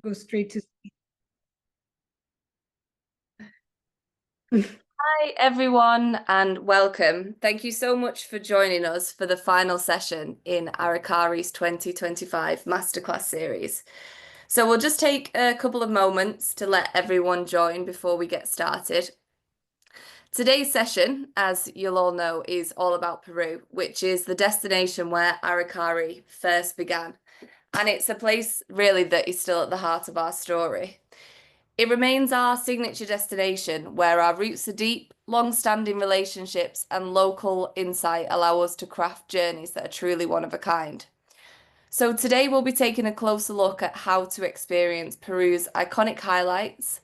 Go straight to. Hi, everyone, and welcome. Thank you so much for joining us for the final session in Aracari's 2025 Masterclass series. So we'll just take a couple of moments to let everyone join before we get started. Today's session, as you'll all know, is all about Peru, which is the destination where Aracari first began. And it's a place really that is still at the heart of our story. It remains our signature destination where our roots are deep, long-standing relationships, and local insight allow us to craft journeys that are truly one of a kind. So today we'll be taking a closer look at how to experience Peru's iconic highlights,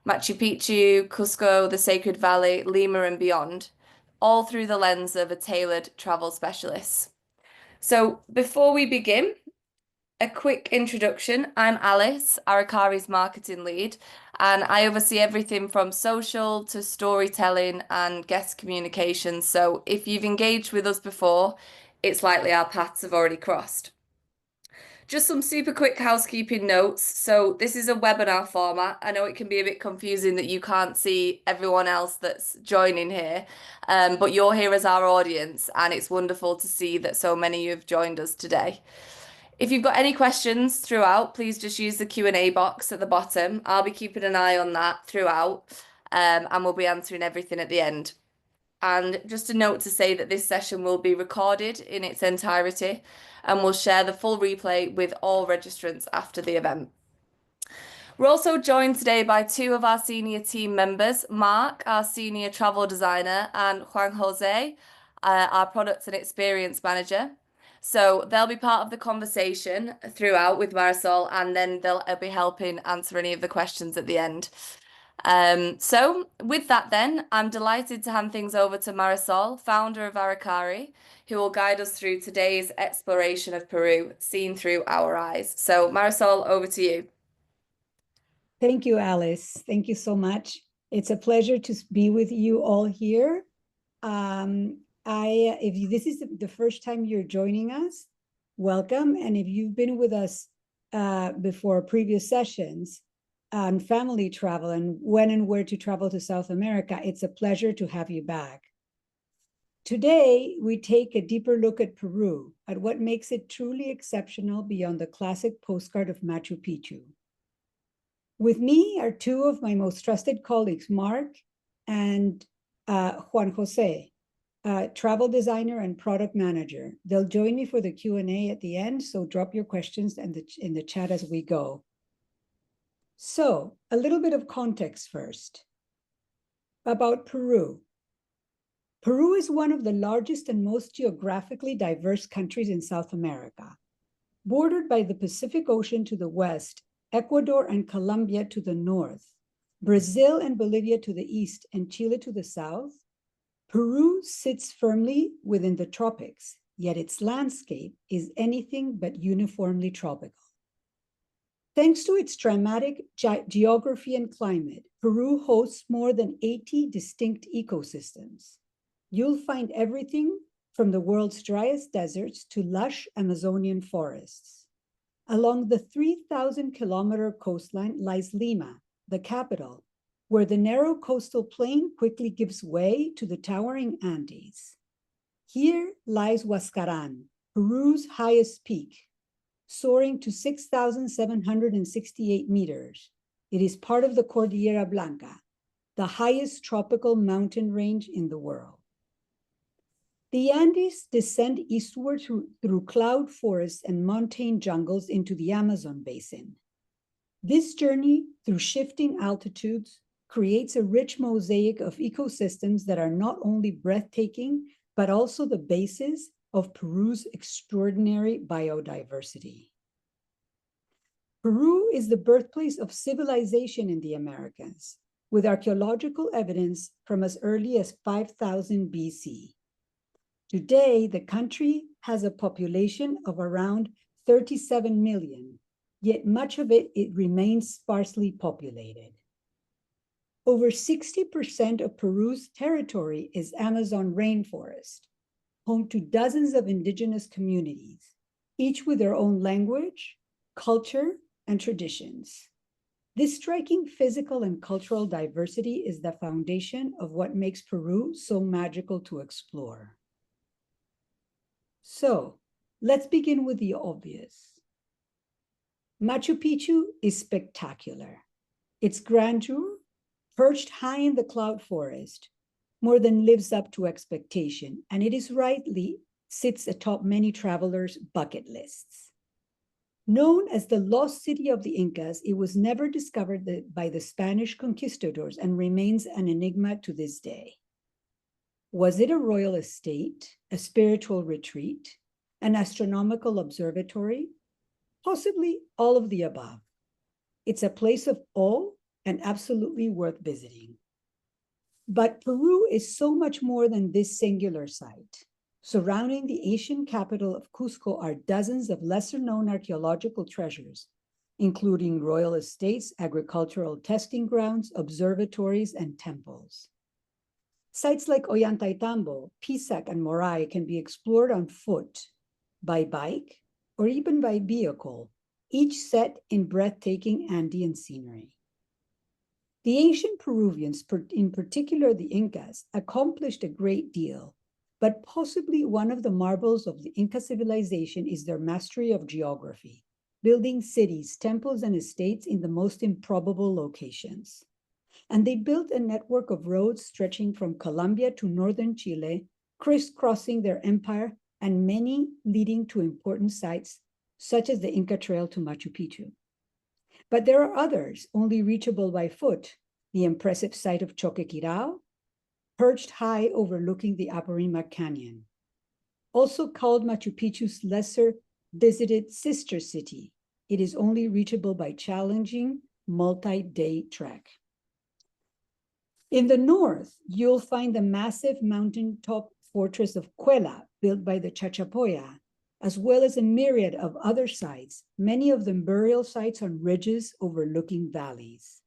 Machu Picchu, Cusco, the Sacred Valley, Lima, and beyond, all through the lens of a tailored travel specialist. So before we begin, a quick introduction. I'm Alice, Aracari's marketing lead, and I oversee everything from social to storytelling and guest communications. So if you've engaged with us before, it's likely our paths have already crossed. Just some super quick housekeeping notes. So this is a webinar format. I know it can be a bit confusing that you can't see everyone else that's joining here, but you're here as our audience, and it's wonderful to see that so many of you have joined us today. If you've got any questions throughout, please just use the Q&A box at the bottom. I'll be keeping an eye on that throughout, and we'll be answering everything at the end. And just a note to say that this session will be recorded in its entirety, and we'll share the full replay with all registrants after the event. We're also joined today by two of our senior team members, Mark, our senior travel designer, and Juan Jose, our product and experience manager. So they'll be part of the conversation throughout with Marisol, and then they'll be helping answer any of the questions at the end. So with that then, I'm delighted to hand things over to Marisol, founder of Aracari, who will guide us through today's exploration of Peru, seen through our eyes. So Marisol, over to you. Thank you, Alice. Thank you so much. It's a pleasure to be with you all here. If this is the first time you're joining us, welcome. And if you've been with us before previous sessions on family travel and when and where to travel to South America, it's a pleasure to have you back. Today, we take a deeper look at Peru, at what makes it truly exceptional beyond the classic postcard of Machu Picchu. With me are two of my most trusted colleagues, Mark and Juan Jose, travel designer and product manager. They'll join me for the Q&A at the end, so drop your questions in the chat as we go. So, a little bit of context first. About Peru. Peru is one of the largest and most geographically diverse countries in South America. Bordered by the Pacific Ocean to the west, Ecuador and Colombia to the north, Brazil and Bolivia to the east, and Chile to the south, Peru sits firmly within the tropics, yet its landscape is anything but uniformly tropical. Thanks to its dramatic geography and climate, Peru hosts more than 80 distinct ecosystems. You'll find everything from the world's driest deserts to lush Amazonian forests. Along the 3,000-kilometer coastline lies Lima, the capital, where the narrow coastal plain quickly gives way to the towering Andes. Here lies Huascarán, Peru's highest peak, soaring to 6,768 meters. It is part of the Cordillera Blanca, the highest tropical mountain range in the world. The Andes descend eastward through cloud forests and montane jungles into the Amazon basin. This journey through shifting altitudes creates a rich mosaic of ecosystems that are not only breathtaking, but also the basis of Peru's extraordinary biodiversity. Peru is the birthplace of civilization in the Americas, with archaeological evidence from as early as 5,000 BC. Today, the country has a population of around 37 million, yet much of it remains sparsely populated. Over 60% of Peru's territory is Amazon rainforest, home to dozens of indigenous communities, each with their own language, culture, and traditions. This striking physical and cultural diversity is the foundation of what makes Peru so magical to explore. So, let's begin with the obvious. Machu Picchu is spectacular. Its grandeur, perched high in the cloud forest, more than lives up to expectation, and it is rightly sits atop many travelers' bucket lists. Known as the lost city of the Incas, it was never discovered by the Spanish conquistadors and remains an enigma to this day. Was it a royal estate, a spiritual retreat, an astronomical observatory? Possibly all of the above. It's a place of awe and absolutely worth visiting. But Peru is so much more than this singular site. Surrounding the ancient capital of Cusco are dozens of lesser-known archaeological treasures, including royal estates, agricultural testing grounds, observatories, and temples. Sites like Ollantaytambo, Pisac, and Moray can be explored on foot, by bike, or even by vehicle, each set in breathtaking Andean scenery. The ancient Peruvians, in particular the Incas, accomplished a great deal, but possibly one of the marvels of the Inca civilization is their mastery of geography, building cities, temples, and estates in the most improbable locations. And they built a network of roads stretching from Colombia to northern Chile, crisscrossing their empire, and many leading to important sites, such as the Inca Trail to Machu Picchu. But there are others only reachable by foot, the impressive site of Choquequirao, perched high overlooking the Apurimac Canyon. Also called Machu Picchu's lesser visited sister city, it is only reachable by challenging multi-day trek. In the north, you'll find the massive mountaintop fortress of Cuela, built by the Chachapoya, as well as a myriad of other sites, many of them burial sites on ridges overlooking valleys.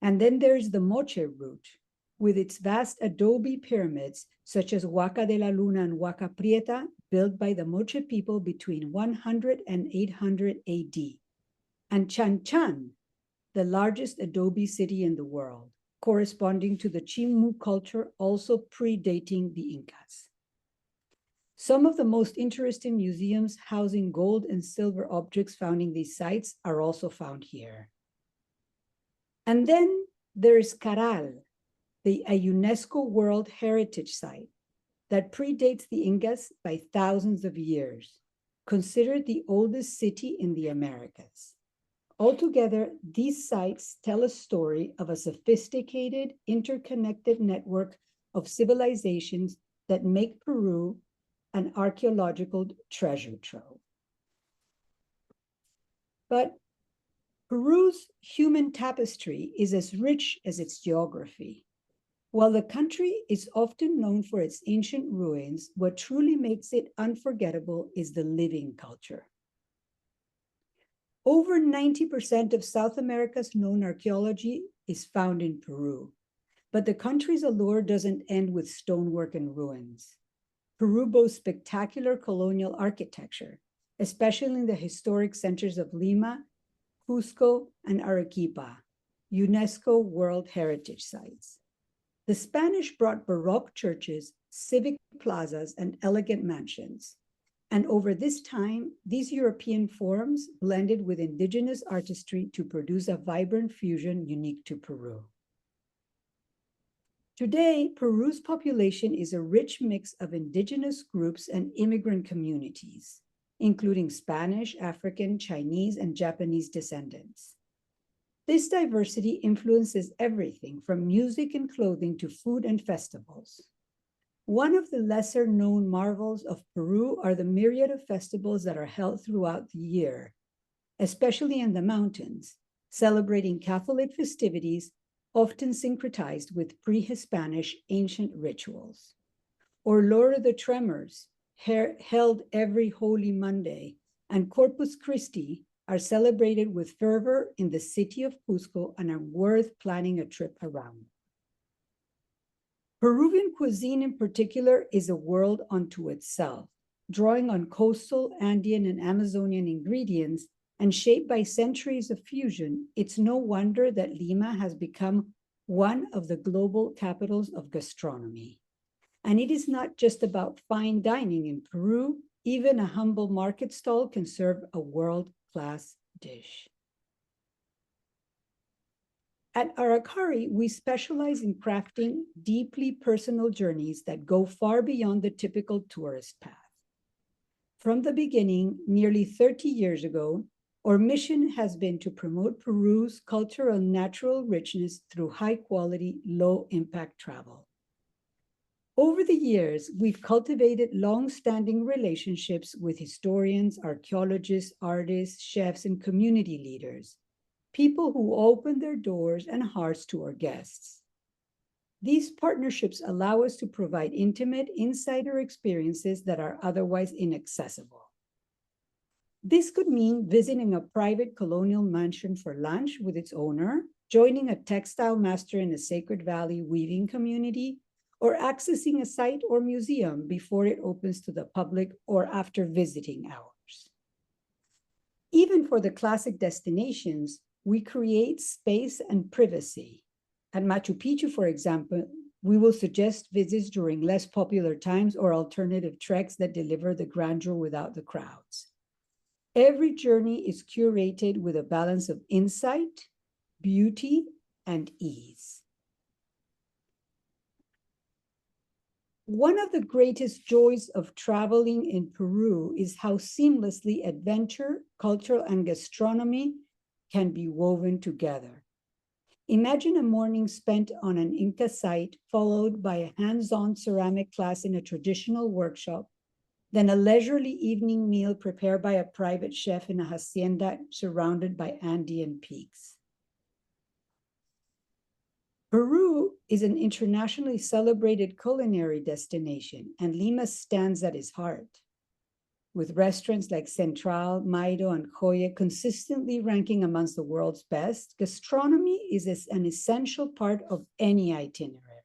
And then there's the Moche route, with its vast adobe pyramids, such as Huaca de la Luna and Huaca Prieta, built by the Moche people between 100 and 800 AD. And Chan Chan, the largest adobe city in the world, corresponding to the Chimú culture, also predating the Incas. Some of the most interesting museums housing gold and silver objects found in these sites are also found here. And then there's Caral, a UNESCO World Heritage Site that predates the Incas by thousands of years, considered the oldest city in the Americas. Altogether, these sites tell a story of a sophisticated, interconnected network of civilizations that make Peru an archaeological treasure trove. But Peru's human tapestry is as rich as its geography. While the country is often known for its ancient ruins, what truly makes it unforgettable is the living culture. Over 90% of South America's known archaeology is found in Peru, but the country's allure doesn't end with stonework and ruins. Peru boasts spectacular colonial architecture, especially in the historic centers of Lima, Cusco, and Arequipa, UNESCO World Heritage Sites. The Spanish brought Baroque churches, civic plazas, and elegant mansions. And over this time, these European forms blended with indigenous artistry to produce a vibrant fusion unique to Peru. Today, Peru's population is a rich mix of indigenous groups and immigrant communities, including Spanish, African, Chinese, and Japanese descendants. This diversity influences everything from music and clothing to food and festivals. One of the lesser-known marvels of Peru are the myriad of festivals that are held throughout the year, especially in the mountains, celebrating Catholic festivities often syncretized with pre-Hispanic ancient rituals. Or Lord of the Tremors, held every Holy Monday, and Corpus Christi are celebrated with fervor in the city of Cusco and are worth planning a trip around. Peruvian cuisine in particular is a world unto itself, drawing on coastal, Andean, and Amazonian ingredients and shaped by centuries of fusion, it's no wonder that Lima has become one of the global capitals of gastronomy. And it is not just about fine dining in Peru. Even a humble market stall can serve a world-class dish. At Aracari, we specialize in crafting deeply personal journeys that go far beyond the typical tourist path. From the beginning, nearly 30 years ago, our mission has been to promote Peru's cultural and natural richness through high-quality, low-impact travel. Over the years, we've cultivated long-standing relationships with historians, archaeologists, artists, chefs, and community leaders, people who open their doors and hearts to our guests. These partnerships allow us to provide intimate insider experiences that are otherwise inaccessible. This could mean visiting a private colonial mansion for lunch with its owner, joining a textile master in a Sacred Valley weaving community, or accessing a site or museum before it opens to the public or after visiting hours. Even for the classic destinations, we create space and privacy. At Machu Picchu, for example, we will suggest visits during less popular times or alternative treks that deliver the grandeur without the crowds. Every journey is curated with a balance of insight, beauty, and ease. One of the greatest joys of traveling in Peru is how seamlessly adventure, culture, and gastronomy can be woven together. Imagine a morning spent on an Inca site, followed by a hands-on ceramic class in a traditional workshop, then a leisurely evening meal prepared by a private chef in a hacienda surrounded by Andean peaks. Peru is an internationally celebrated culinary destination, and Lima stands at its heart. With restaurants like Central, Maido, and Joya consistently ranking amongst the world's best, gastronomy is an essential part of any itinerary.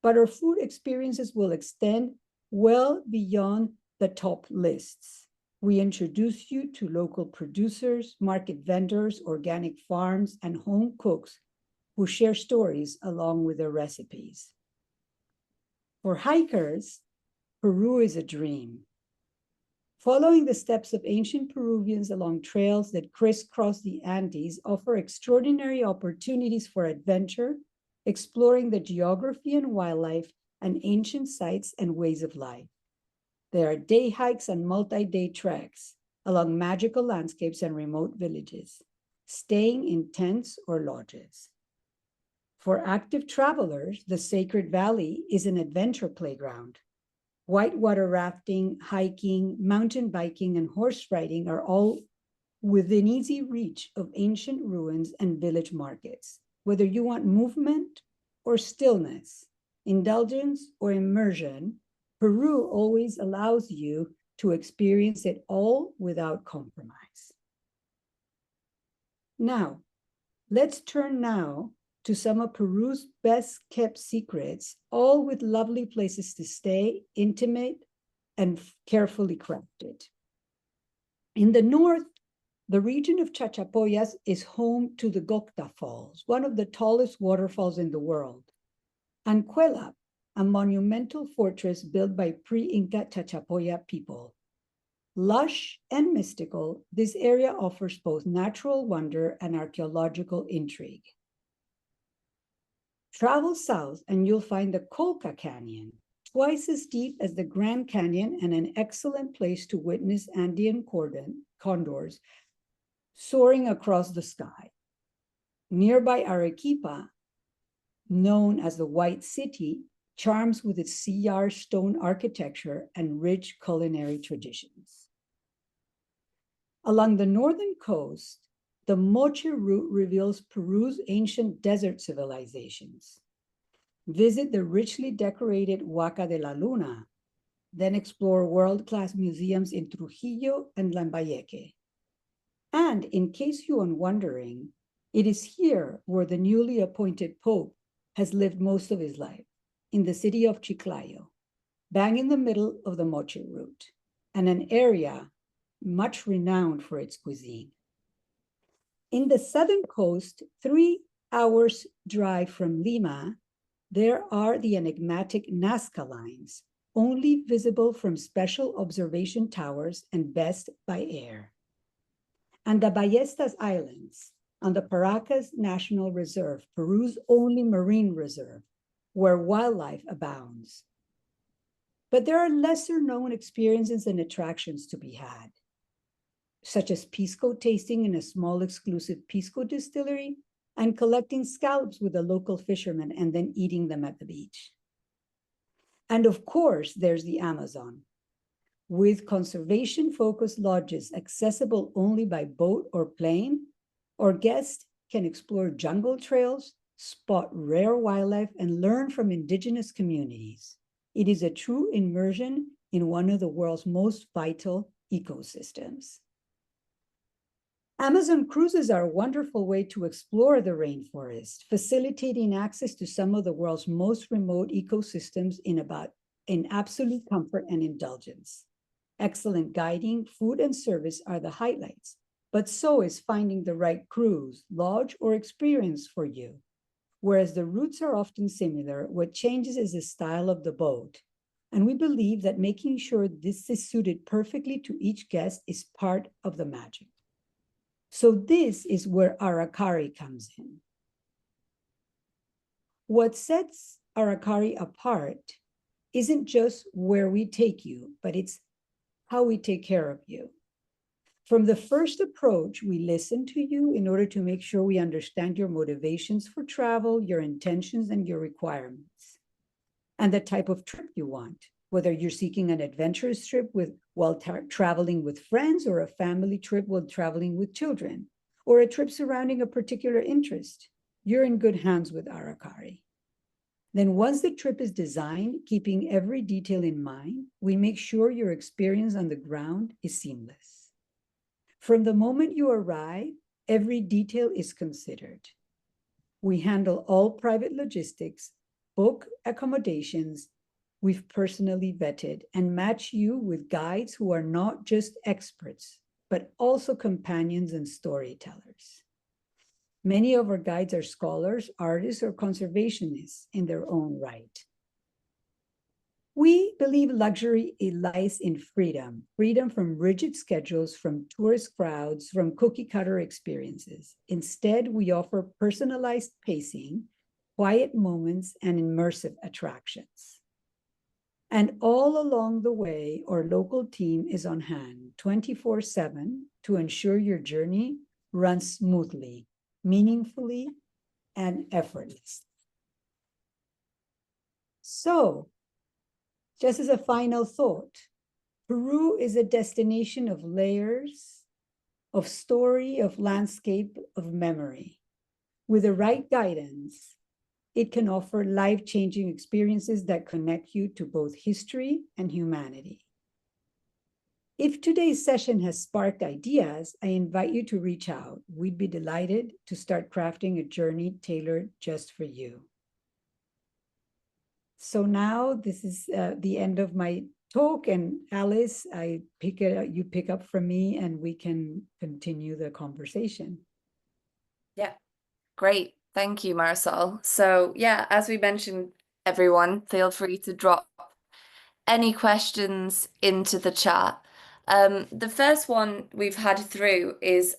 But our food experiences will extend well beyond the top lists. We introduce you to local producers, market vendors, organic farms, and home cooks who share stories along with their recipes. For hikers, Peru is a dream. Following the steps of ancient Peruvians along trails that crisscross the Andes offer extraordinary opportunities for adventure, exploring the geography and wildlife and ancient sites and ways of life. There are day hikes and multi-day treks along magical landscapes and remote villages, staying in tents or lodges. For active travelers, the Sacred Valley is an adventure playground. Whitewater rafting, hiking, mountain biking, and horse riding are all within easy reach of ancient ruins and village markets. Whether you want movement or stillness, indulgence or immersion, Peru always allows you to experience it all without compromise. Now, let's turn now to some of Peru's best kept secrets, all with lovely places to stay, intimate and carefully crafted. In the north, the region of Chachapoyas is home to the Gocta Falls, one of the tallest waterfalls in the world. Ancuela, a monumental fortress built by pre-Inca Chachapoya people. Lush and mystical, this area offers both natural wonder and archaeological intrigue. Travel south and you'll find the Colca Canyon, twice as deep as the Grand Canyon and an excellent place to witness Andean condors soaring across the sky. Nearby Arequipa, known as the White City, charms with its sillar stone architecture and rich culinary traditions. Along the northern coast, the Moche route reveals Peru's ancient desert civilizations. Visit the richly decorated Huaca de la Luna, then explore world-class museums in Trujillo and Lambayeque. And in case you are wondering, it is here where the newly appointed Pope has lived most of his life, in the city of Chiclayo, bang in the middle of the Moche route, and an area much renowned for its cuisine. In the southern coast, 3 hours drive from Lima, there are the enigmatic Nazca lines, only visible from special observation towers and best by air. And the Ballestas Islands, on the Paracas National Reserve, Peru's only marine reserve, where wildlife abounds. But there are lesser known experiences and attractions to be had, such as pisco tasting in a small exclusive pisco distillery and collecting scallops with a local fisherman and then eating them at the beach. And of course, there's the Amazon, with conservation-focused lodges accessible only by boat or plane, or guests can explore jungle trails, spot rare wildlife, and learn from indigenous communities. It is a true immersion in one of the world's most vital ecosystems. Amazon cruises are a wonderful way to explore the rainforest, facilitating access to some of the world's most remote ecosystems in absolute comfort and indulgence. Excellent guiding, food, and service are the highlights, but so is finding the right cruise, lodge, or experience for you. Whereas the routes are often similar, what changes is the style of the boat. And we believe that making sure this is suited perfectly to each guest is part of the magic. So this is where Aracari comes in. What sets Aracari apart isn't just where we take you, but it's how we take care of you. From the first approach, we listen to you in order to make sure we understand your motivations for travel, your intentions, and your requirements, and the type of trip you want, whether you're seeking an adventurous trip while traveling with friends, or a family trip while traveling with children, or a trip surrounding a particular interest. You're in good hands with Aracari. Then once the trip is designed, keeping every detail in mind, we make sure your experience on the ground is seamless. From the moment you arrive, every detail is considered. We handle all private logistics, book accommodations, we've personally vetted, and match you with guides who are not just experts, but also companions and storytellers. Many of our guides are scholars, artists, or conservationists in their own right. We believe luxury lies in freedom, freedom from rigid schedules, from tourist crowds, from cookie-cutter experiences. Instead, we offer personalized pacing, quiet moments, and immersive attractions. And all along the way, our local team is on hand 24/7 to ensure your journey runs smoothly, meaningfully, and effortlessly. So, just as a final thought, Peru is a destination of layers, of story, of landscape, of memory. With the right guidance, it can offer life-changing experiences that connect you to both history and humanity. If today's session has sparked ideas, I invite you to reach out. We'd be delighted to start crafting a journey tailored just for you. So now this is the end of my talk, and Alice, you pick up from me and we can continue the conversation. Yeah, great. Thank you, Marisol. So yeah, as we mentioned, everyone, feel free to drop any questions into the chat. The first one we've had through is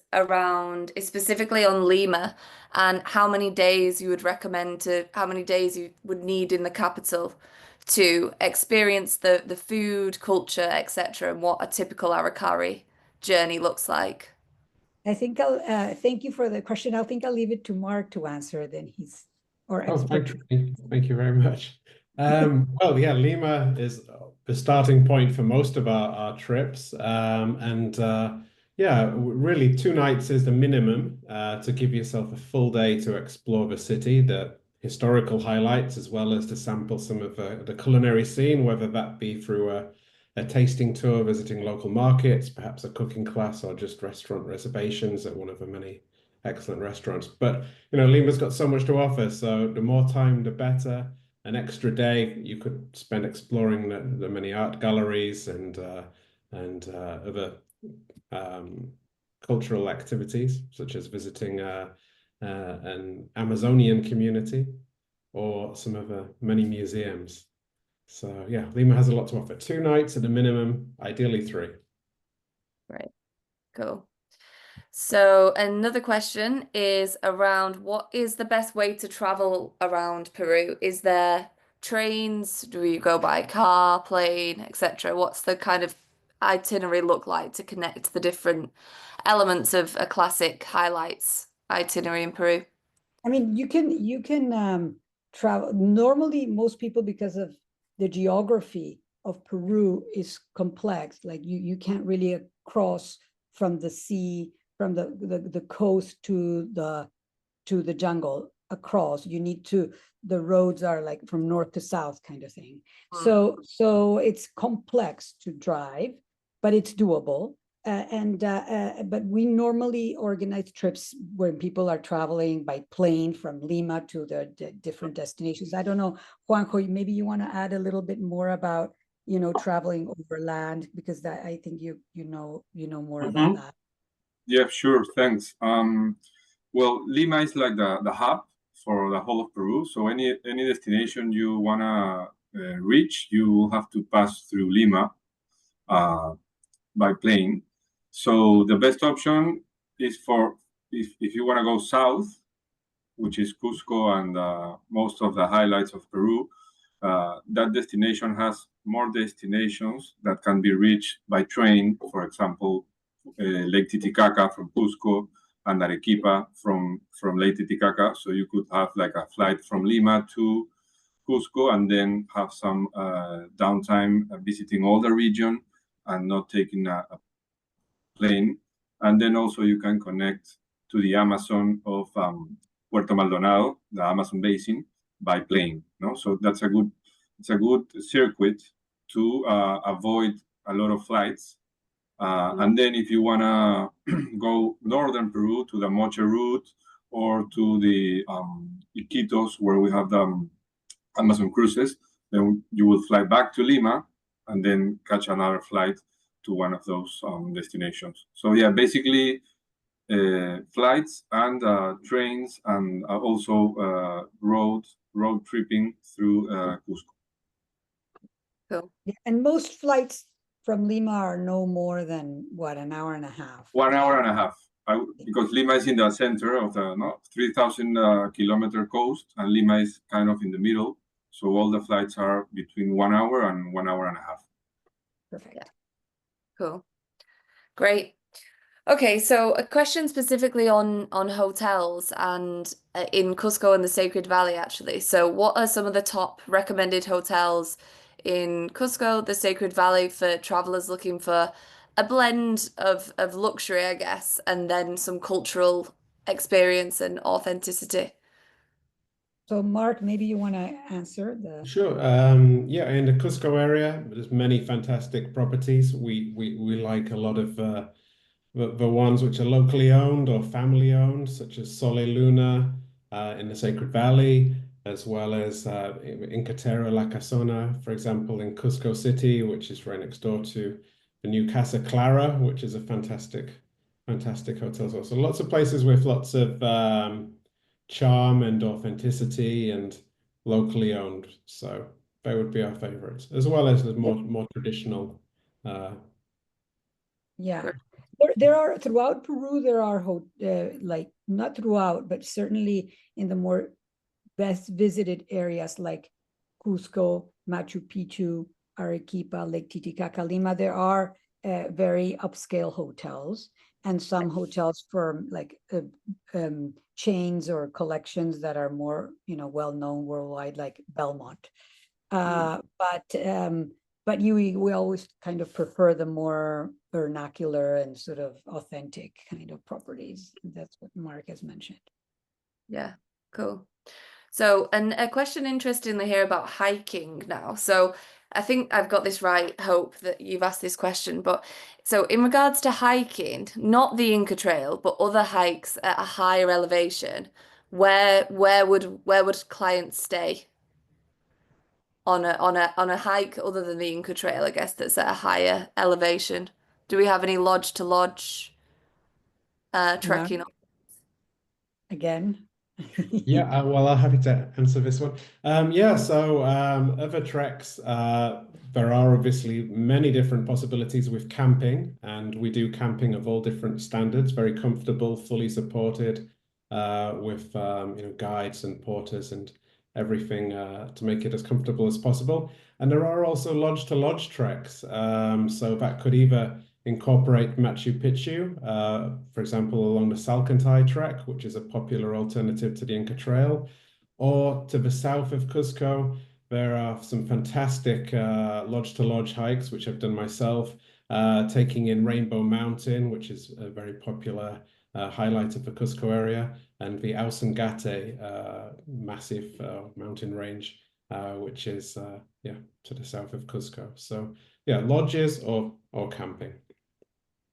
specifically on Lima and how many days you would how many days you would need in the capital to experience the food, culture, etc., and what a typical Aracari journey looks like. I think I'll thank you for the question. I think I'll leave it to Mark to answer. Then he's our expert. Thank you very much. Well, yeah, Lima is the starting point for most of our trips, yeah, really 2 nights is the minimum to give yourself a full day to explore the city, the historical highlights, as well as to sample some of the culinary scene, whether that be through a tasting tour, visiting local markets, perhaps a cooking class, or just restaurant reservations at one of the many excellent restaurants. But Lima's got so much to offer, so the more time, the better. An extra day you could spend exploring the many art galleries and other cultural activities, such as visiting an Amazonian community or some of the many museums. So yeah, Lima has a lot to offer. 2 nights at a minimum, ideally 3. Right, cool. So another question is around what is the best way to travel around Peru? Is there trains? Do you go by car, plane, etc.? What's the kind of itinerary look like to connect the different elements of a classic highlights itinerary in Peru? I mean, you can travel. Normally, most people, because of the geography of Peru, is complex. Like you can't really cross from the sea, from the coast to the jungle across. You need to. The roads are like from north to south kind of thing. So it's complex to drive, but it's doable. But we normally organize trips when people are traveling by plane from Lima to the different destinations. I don't know, Juanjo, maybe you want to add a little bit more about, traveling overland, because that I think you know more about that. Yeah, sure. Thanks. Well, Lima is like the hub for the whole of Peru. So any destination you wanna reach, you will have to pass through Lima by plane. So the best option is for if you wanna go south, which is Cusco and most of the highlights of Peru. That destination has more destinations that can be reached by train. For example, Lake Titicaca from Cusco and Arequipa from Lake Titicaca. So you could have like a flight from Lima to Cusco and then have some downtime visiting all the region and not taking a plane. And then also you can connect to the Amazon of Puerto Maldonado, the Amazon basin, by plane. No, so it's a good circuit to avoid a lot of flights. And then if you wanna go northern Peru to the Moche route or to the Iquitos, where we have the Amazon cruises, then you will fly back to Lima and then catch another flight to one of those destinations. So yeah, basically flights and trains and also road tripping through Cusco. Cool. And most flights from Lima are no more than what, an hour and a half. 1 hour and a half. Because Lima is in the center of the 3,000 kilometer coast, and Lima is kind of in the middle. So all the flights are between 1 hour and 1 hour and a half. Perfect. Yeah. Cool. Great. Okay, so a question specifically on hotels and in Cusco and the Sacred Valley, actually. So what are some of the top recommended hotels in Cusco, the Sacred Valley, for travelers looking for a blend of luxury, I guess, and then some cultural experience and authenticity? So Mark, maybe you want to answer the. Sure. Yeah, in the Cusco area, there's many fantastic properties. We like a lot of the ones which are locally owned or family owned, such as Sole Luna in the Sacred Valley, as well as Incatera La Casona, for example, in Cusco City, which is right next door to the new Casa Clara, which is a fantastic hotel as well. So lots of places with lots of charm and authenticity and locally owned. So they would be our favorites, as well as the more traditional. Yeah. There are throughout Peru, there are like not throughout, but certainly in the more best visited areas like Cusco, Machu Picchu, Arequipa, Lake Titicaca, Lima, there are very upscale hotels and some hotels for like chains or collections that are more, well known worldwide, like Belmont. But we always kind of prefer the more vernacular and sort of authentic kind of properties. That's what Mark has mentioned. Yeah, cool. So, and a question interestingly here about hiking now. So I think I've got this right, Hope, that you've asked this question. But so in regards to hiking, not the Inca Trail, but other hikes at a higher elevation, where would clients stay on a hike other than the Inca Trail, I guess, that's at a higher elevation? Do we have any lodge to lodge No. trekking? Again? Yeah, well, I'm happy to answer this one. So other treks, there are obviously many different possibilities with camping, and we do camping of all different standards, very comfortable, fully supported, with guides and porters and everything to make it as comfortable as possible. And there are also lodge to lodge treks, so that could either incorporate Machu Picchu, for example, along the Salcantay Trek, which is a popular alternative to the Inca Trail, or to the south of Cusco. There are some fantastic lodge-to-lodge hikes, which I've done myself, taking in Rainbow Mountain, which is a very popular highlight of the Cusco area, and the Ausangate massive mountain range, which is to the south of Cusco. So yeah, lodges or camping.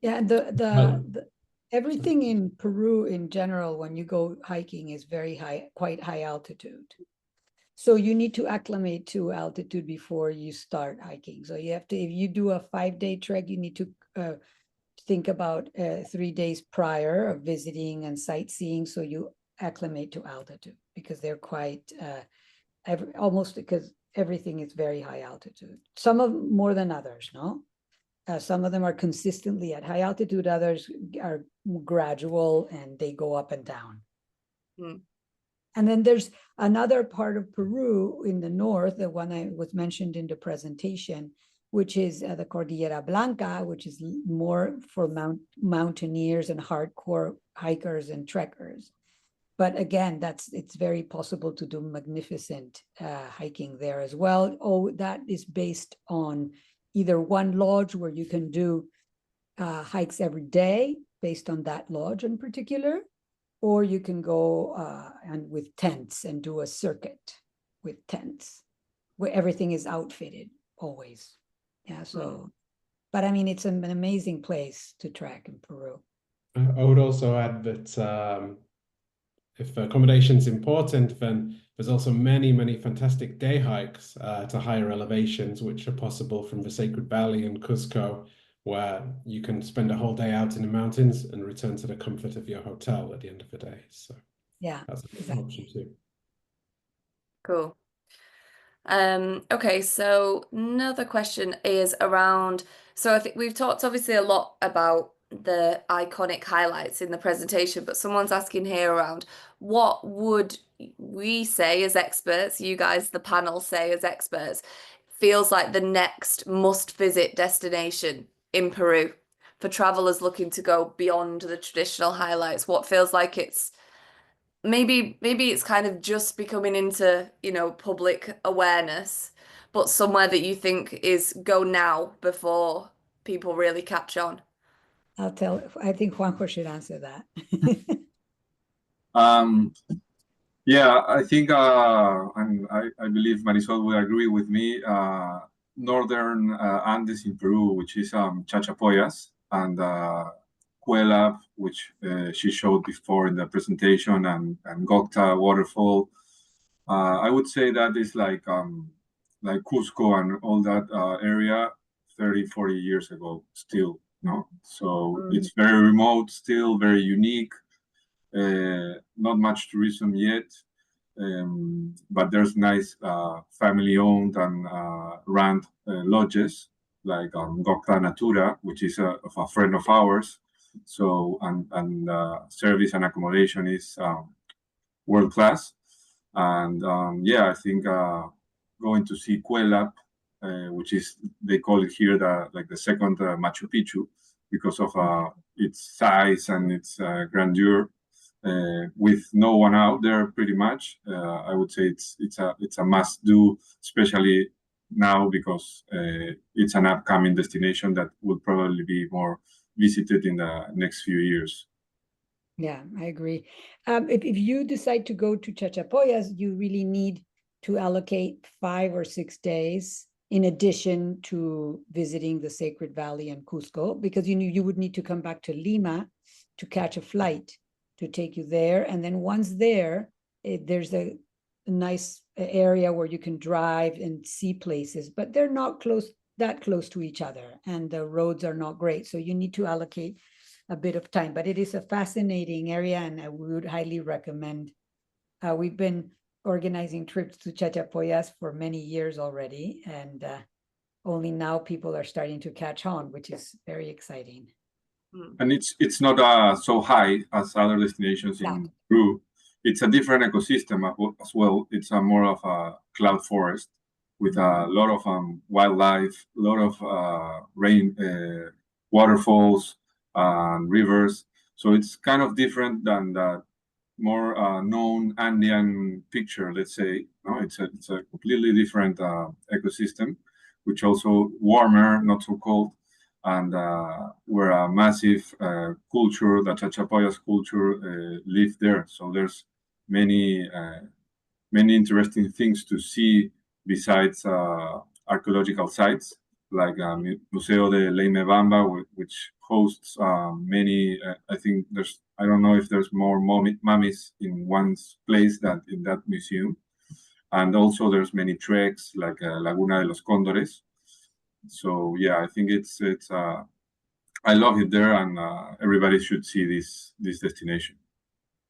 Yeah, the everything in Peru in general, when you go hiking, is very high, quite high altitude. So you need to acclimate to altitude before you start hiking. So you have to, if you do a 5-day trek, you need to think about 3 days prior of visiting and sightseeing, so you acclimate to altitude, because they're quite almost, because everything is very high altitude. Some of them more than others, no? Some of them are consistently at high altitude, others are gradual and they go up and down. Mm. And then there's another part of Peru in the north, the one I was mentioned in the presentation, which is the Cordillera Blanca, which is more for mountaineers and hardcore hikers and trekkers. But again, it's very possible to do magnificent hiking there as well. Oh, that is based on either one lodge where you can do hikes every day based on that lodge in particular, or you can go and with tents and do a circuit with tents where everything is outfitted always. Yeah, so, but I mean, it's an amazing place to trek in Peru. I would also add that if accommodation is important, then there's also many fantastic day hikes to higher elevations, which are possible from the Sacred Valley in Cusco, where you can spend a whole day out in the mountains and return to the comfort of your hotel at the end of the day. So yeah, that's an exactly. option too. Cool. Okay, so another question is around, so I think we've talked obviously a lot about the iconic highlights in the presentation, but someone's asking here around what would we say as experts, you guys, the panel, say as experts, feels like the next must-visit destination in Peru for travelers looking to go beyond the traditional highlights? What feels like it's maybe it's kind of just becoming into, public awareness, but somewhere that you think is go now before people really catch on? I think Juanjo should answer that. Yeah, I think, and I believe Marisol will agree with me. Northern Andes in Peru, which is Chachapoyas, and Cuelap, which she showed before in the presentation, and Gocta waterfall. I would say that is like Cusco and all that area 30, 40 years ago still, no? So it's very remote still, very unique. Not much tourism yet, but there's nice family-owned and run lodges like Gocta Natura, which is of a friend of ours. So and service and accommodation is world class. And yeah, I think going to see Cuelap, which is, they call it here the second Machu Picchu, because of its size and its grandeur. With no one out there, pretty much, I would say it's a must do, especially now because it's an upcoming destination that will probably be more visited in the next few years. Yeah, I agree. If you decide to go to Chachapoyas, you really need to allocate 5 or 6 days in addition to visiting the Sacred Valley and Cusco, because you would need to come back to Lima to catch a flight to take you there. And then once there, there's a nice area where you can drive and see places, but they're not close that close to each other, and the roads are not great. So you need to allocate a bit of time, but it is a fascinating area, and I would highly recommend. We've been organizing trips to Chachapoyas for many years already, and only now people are starting to catch on, which is very exciting. And it's not so high as other destinations in Peru. It's a different ecosystem as well. It's a more of a cloud forest with a lot of wildlife, a lot of rain, waterfalls, and rivers. So it's kind of different than the more known Andean picture, let's say. No, it's a completely different ecosystem, which also warmer, not so cold, and where a massive culture, the Chachapoyas culture, live there. So there's many interesting things to see besides archaeological sites like Museo de Leimebamba, which hosts many. I think I don't know if there's more mummies in one place than in that museum, and also there's many treks like Laguna de los Cóndores. So yeah, I think it's I love it there, and everybody should see this destination.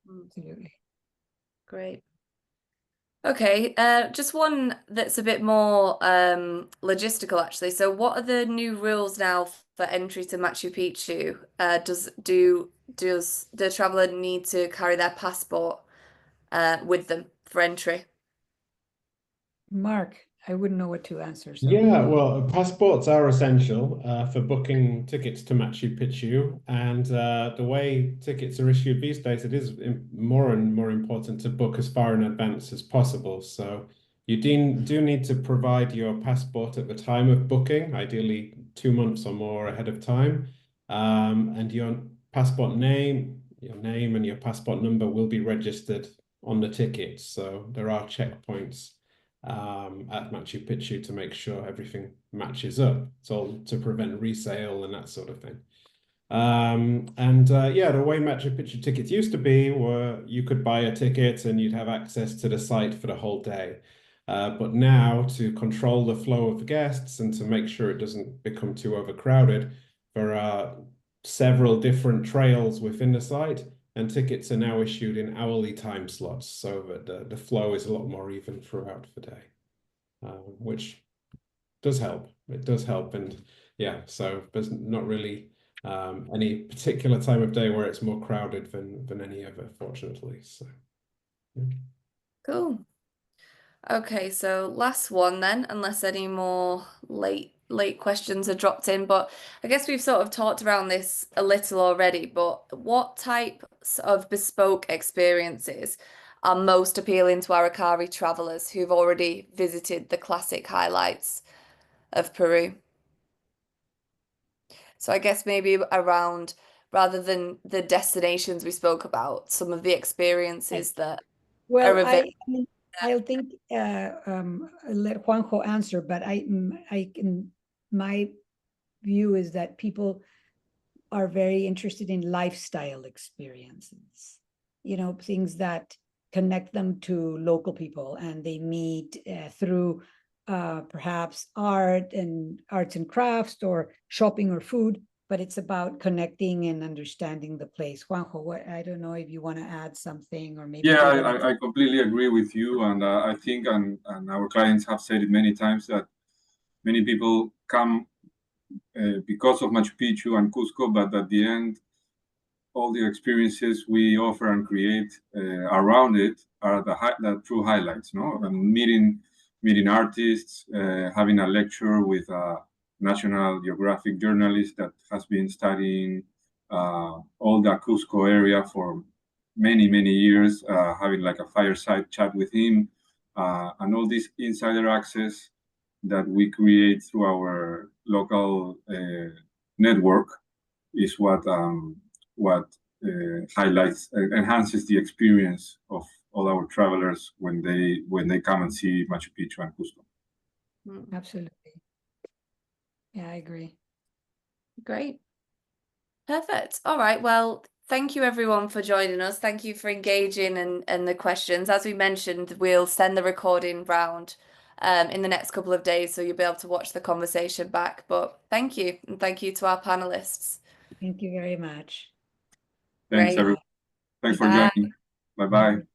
Absolutely. Great. Okay, just one that's a bit more logistical, actually. So what are the new rules now for entry to Machu Picchu? Does the traveler need to carry their passport with them for entry? Mark, I wouldn't know what to answer. So. Yeah, well, passports are essential for booking tickets to Machu Picchu, and the way tickets are issued these days, it is more and more important to book as far in advance as possible. So you do need to provide your passport at the time of booking, ideally 2 months or more ahead of time, and your passport name, and your passport number will be registered on the ticket. So there are checkpoints at Machu Picchu to make sure everything matches up. It's all to prevent resale and that sort of thing. Yeah, the way Machu Picchu tickets used to be were you could buy a ticket and you'd have access to the site for the whole day. But now, to control the flow of guests and to make sure it doesn't become too overcrowded, there are several different trails within the site, and tickets are now issued in hourly time slots so that the flow is a lot more even throughout the day, which does help. It does help. And yeah, so there's not really any particular time of day where it's more crowded than any other, fortunately. So, yeah. Cool. Okay, so last one then, unless any more late questions are dropped in, but I guess we've sort of talked around this a little already, but what types of bespoke experiences are most appealing to Aracari travelers who've already visited the classic highlights of Peru? So I guess maybe around, rather than the destinations we spoke about, some of the experiences that Well, are available. I'll think let Juanjo answer, but my view is that people are very interested in lifestyle experiences, things that connect them to local people, and they meet through perhaps arts and crafts, or shopping or food, but it's about connecting and understanding the place. Juanjo, I don't know if you want to add something, or maybe. Yeah, I completely agree with you, and I think, and our clients have said it many times, that many people come because of Machu Picchu and Cusco, but at the end, all the experiences we offer and create around it are the true highlights, no? And meeting artists, having a lecture with a National Geographic journalist that has been studying all the Cusco area for many years, having like a fireside chat with him, and all this insider access that we create through our local network is what highlights enhances the experience of all our travelers when they come and see Machu Picchu and Cusco. Absolutely. Yeah, I agree. Great. Perfect. All right. Well, thank you everyone for joining us. Thank you for engaging and the questions. As we mentioned, we'll send the recording round in the next couple of days, so you'll be able to watch the conversation back. But thank you, and thank you to our panelists. Thank you very much. Thanks, Great. everyone. Thanks for Bye. joining. Bye-bye.